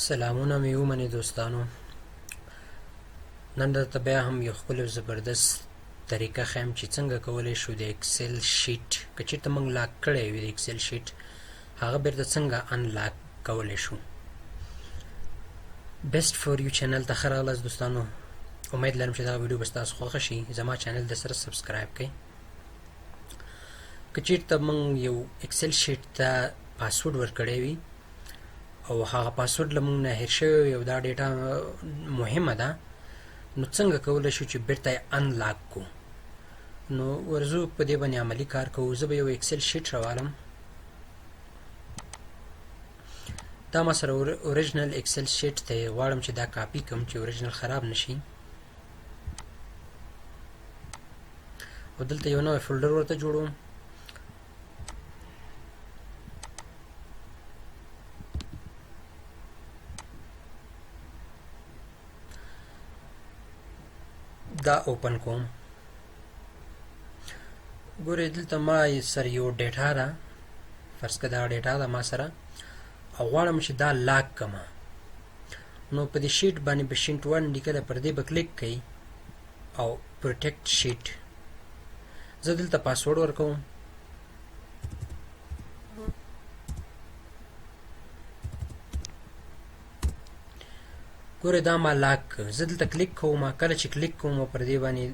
سلامونه مې ومنئ دوستانو. نن درته بیا هم یو ښکلی زبردست طریقه ښیم چې څنګه کولی شو د ایکسل شیټ که چېرته موږ لاک کړی وي د ایکسل شیټ هغه بیرته څنګه انلاک کولی شو. بیسټ فور یو چینل ته ښه راغلاست دوستانو. امید لرم چې دغه ویډیو به ستاسو خوښه شي. زما چینل د سره سبسکرایب کړئ. که چېرته موږ یو ایکسل شیټ ته پاسورډ ورکړی وي او هغه پاسورډ له موږ نه هیر شوی وي او دا ډیټا مهمه ده، نو څنګه کولی شو چې بیرته یې انلاک کړو. نو ورځو په دې باندې عملي کار کوو. زه به یو ایکسل شیټ راوالم. دا ما سره اوریجنل ایکسل شیټ دی، غواړم چې دا کاپي کړم چې اوریجنل خراب نشي. او دلته یو نوی فولډر ورته جوړوم. دا اوپن کوم. ګورئ دلته ما سره یو ډیټا ده، فرض که دا ډیټا ده ما سره، او غواړم چې دا لاک کړم. نو په دې شیټ باندې په شیټ 1 لیکلی پر دې به کلیک کوئ او پروټیکټ شیټ. زه دلته پاسورډ ورکوم. ګورئ دا ما لاک کړ. زه دلته کلیک کوم. کله چې کلیک کوم پر دې باندې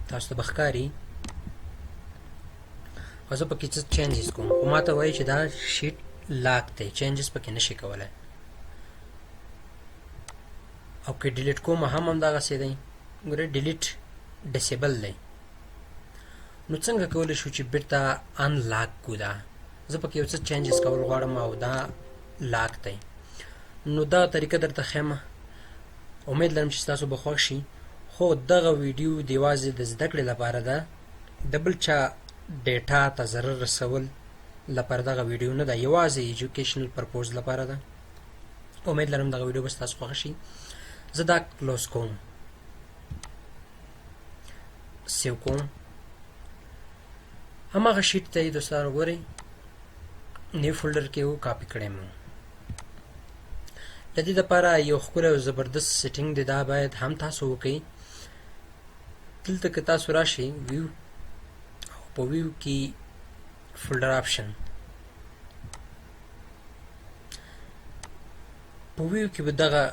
تاسو ته به ښکاري او زه پکې څه چینجز کوم، خو ما ته وایي چې دا شیټ لاک دی، چینجز پکې نشي کولی. او که ډیلیټ کوم هم همدغسې دی. ګورئ ډیلیټ ډسیبل دی. نو څنګه کولی شو چې بیرته انلاک کړو دا؟ زه پکې یو څه چینجز کول غواړم او دا لاک دی. نو دا طریقه درته ښیم. امید لرم چې ستاسو به خوښ شي. خو دغه ویډیو د یوازې د زده کړې لپاره ده، د بل چا ډیټا ته ضرر رسول لپاره دغه ویډیو نه ده، یوازې ایجوکیشنل پرپوز لپاره ده. امید لرم دغه ویډیو به ستاسو خوښه شي. زه دا کلوز کوم، سیو کوم. هماغه شیټ ته یې دوستانو ګورئ نیو فولډر کې و کاپي کړی مو. د دې دپاره یو ښکلی او زبردست سیټینګ دی، دا باید هم تاسو وکئ. دلته که تاسو راشئ ویو، او په ویو کې فولډر آپشن، په ویو کې به دغه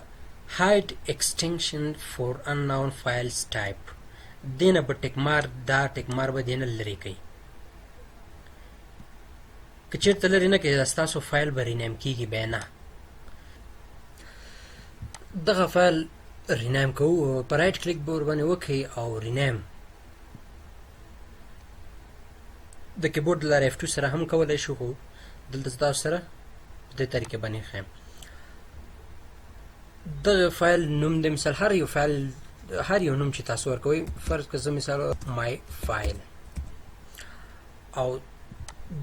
hide extension for unknown files type دې نه به ټیکمار، دا ټیکمار به دې نه لرې کوئ. که چېرته لرې نه کوئ ستاسو فایل به رینیم کېږي بیا نه. دغه فایل رینیم کوو، په رایټ کلیک به ورباندې وکئ او رینیم. د کیبورډ له لارې F2 سره هم کولی شو، خو دلته ستاسو سره په دې طریقې باندې ښیم. دغه فایل نوم دی، مثال هر یو فایل هر یو نوم چې تاسو ورکوئ، فرض که زه مثال مای فایل، او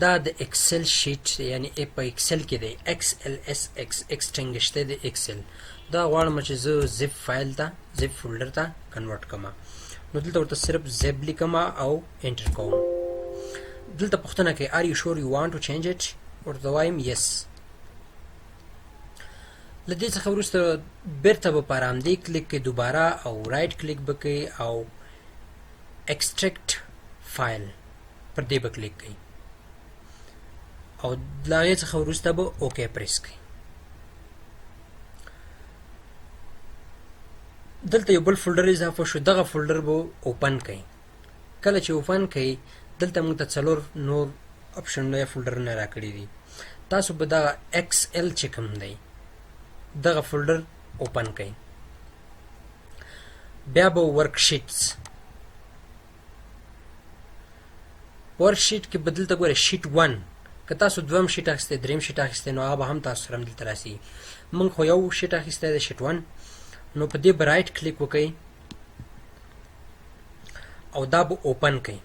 دا د ایکسل شیټ یعنی په ایکسل کې دی، XLSX ایکسټینګش دی د ایکسل. دا غواړم چې زه زیپ فایل ته، زیپ فولډر ته کنورټ کړم. نو دلته ورته صرف زیپ لیکم او انټر کوم. دلته پوښتنه کوي are you sure you want to change it؟ ورته وایم yes. له دې څخه وروسته بیرته به په ارامدې کلیک کوئ دوباره، او رایټ کلیک به کوئ او ایکسټریکټ فایل پر دې به کلیک کوئ، او له هغې څخه وروسته به اوکې پریس کوئ. دلته یو بل فولډر اضافه شو، دغه فولډر به اوپن کوئ. کله چې اوپن کوئ دلته موږ ته 4 نور اپشنونه یا فولډرونه راکړي دي. تاسو به دغه ایکسل چې کوم دی دغه فولډر اوپن کوئ. بیا به ورک شیټس، ورک شیټ کې به دلته ګورئ شیټ 1. که تاسو دویم شیټ اخیستی، دریم شیټ اخیستی، نو هغه به هم تاسو سره دلته راسي. موږ خو یو شیټ اخیستی دی شیټ 1. نو په دې به رایټ کلیک وکئ او دا به اوپن کئ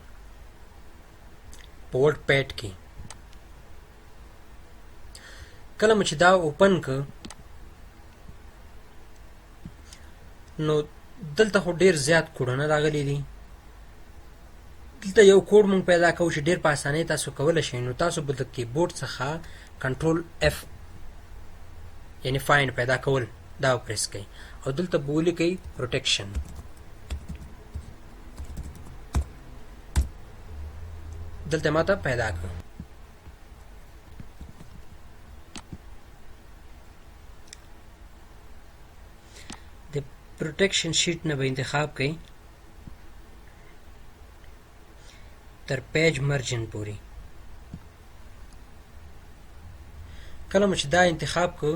په ورډ پیډ کې. کله مو چې دا اوپن که نو دلته خو ډیر زیات کوډونه راغلي دي. دلته یو کوډ مونږ پیدا کوو چې ډیر په اسانۍ تاسو کولی شئ. نو تاسو به د کیبورډ څخه کنټرول F یعنی فایند پیدا کول دا پریس کوي او دلته به ولیکئ پروټیکشن دلته ماته پیدا کړ د پروټیکشن شیټ نه به انتخاب کړئ تر پیج مرجن پورې کله مو چې دا انتخاب کو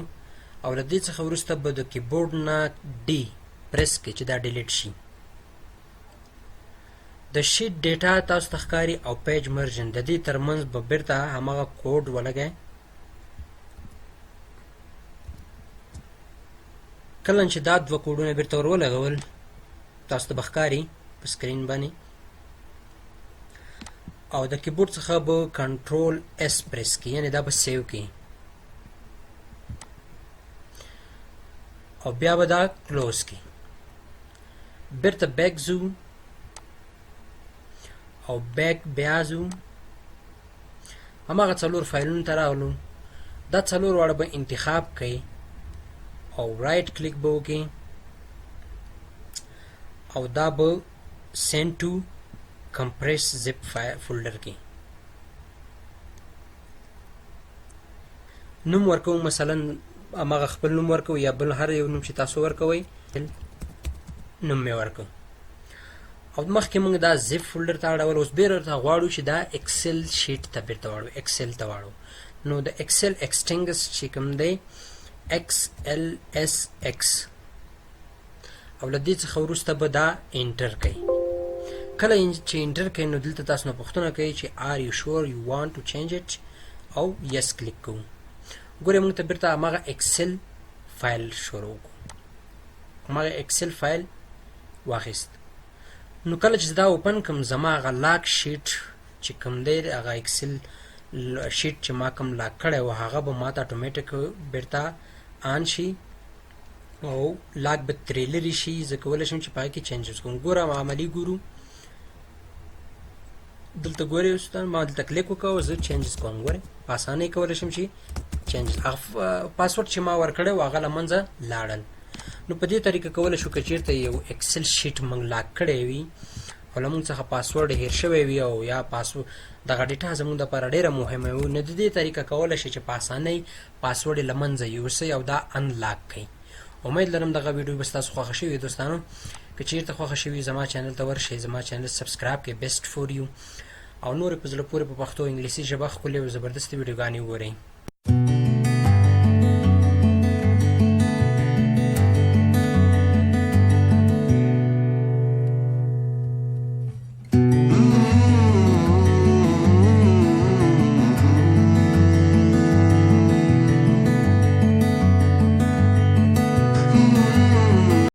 او له دې څخه وروسته به د کیبورډ نه ډي پریس کړئ چې دا ډیلیټ شي د شیټ ډیټا تاسو ته ښکاري او پیج مرجن د دې ترمنځ به بیرته هماغه کوډ ولګئ کله چې دا دوه کوډونه بیرته ور ولګول تاسو ته به ښکاري په سکرین باندې او د کیبورډ څخه به کنټرول اس پریس کړئ یعنی دا به سیو کړئ او بیا به دا کلوز کړئ بیرته بیک ځو او بیک بیا ځو هماغه څلور فایلونو ته راغلو دا څلور واړه به انتخاب کړئ او رایټ کلیک به وکړئ او دا به سینډ ټو کمپریس زپ فولډر کې نوم ورکوم مثلا هماغه خپل نوم ورکوم یا بل هر یو نوم چې تاسو ورکوئ نوم مې ورکوم او مخکې موږ دا زپ فولډر ته اړول اوس بیا ورته غواړو چې دا ایکسل شیټ ته بیرته واړو ایکسل ته واړو نو د ایکسل ایکسټینګس چې کوم دی XLSX او له دې څخه وروسته به دا انټر کوئ کله چې انټر کوئ نو دلته تاسو نه پوښتنه کوي چې are you sure you want to change it او yes کلیک کوو ګورئ موږ ته بیرته هماغه ایکسل فایل شروع کړو هماغه ایکسل فایل واخیست نو کله چې دا اوپن کوم زما هغه لاک شیټ چې کوم دی هغه ایکسل شیټ چې ما کوم لاک کړی و هغه به ماته اتومیټیک بیرته آن شي او لاک به ترې لرې شي زه کولی شم چې په هغې کې چینجز کوم ګوره عملي ګورو دلته ګورئ استاد ما دلته کلیک وکړو زه چینجز کوم ګورئ په اسانۍ کولی شم چې چینجز پاسورډ چې ما ورکړی و هغه له منځه لاړل نو په دې طریقه کولی شو که چېرته یو ایکسل شیټ موږ لاک کړی وي او له موږ څخه پاسورډ هیر شوی وي او یا دغه ډیټا زموږ دپاره ډېره مهمه وي نو د دې طریقه کولی شي چې په اسانۍ پاسورډ یې له منځه یوسئ او دا انلاک کړئ امید لرم دغه ویډیو به ستاسو خوښه شوې دوستانو که چېرته خوښه شوي زما چینل ته ورشئ زما چینل سبسکرایب کړئ بیسټ فور یو او نورې په زړه پورې په پښتو انګلیسي ژبه ښکلې او زبردستې ویډیوګانې وګورئ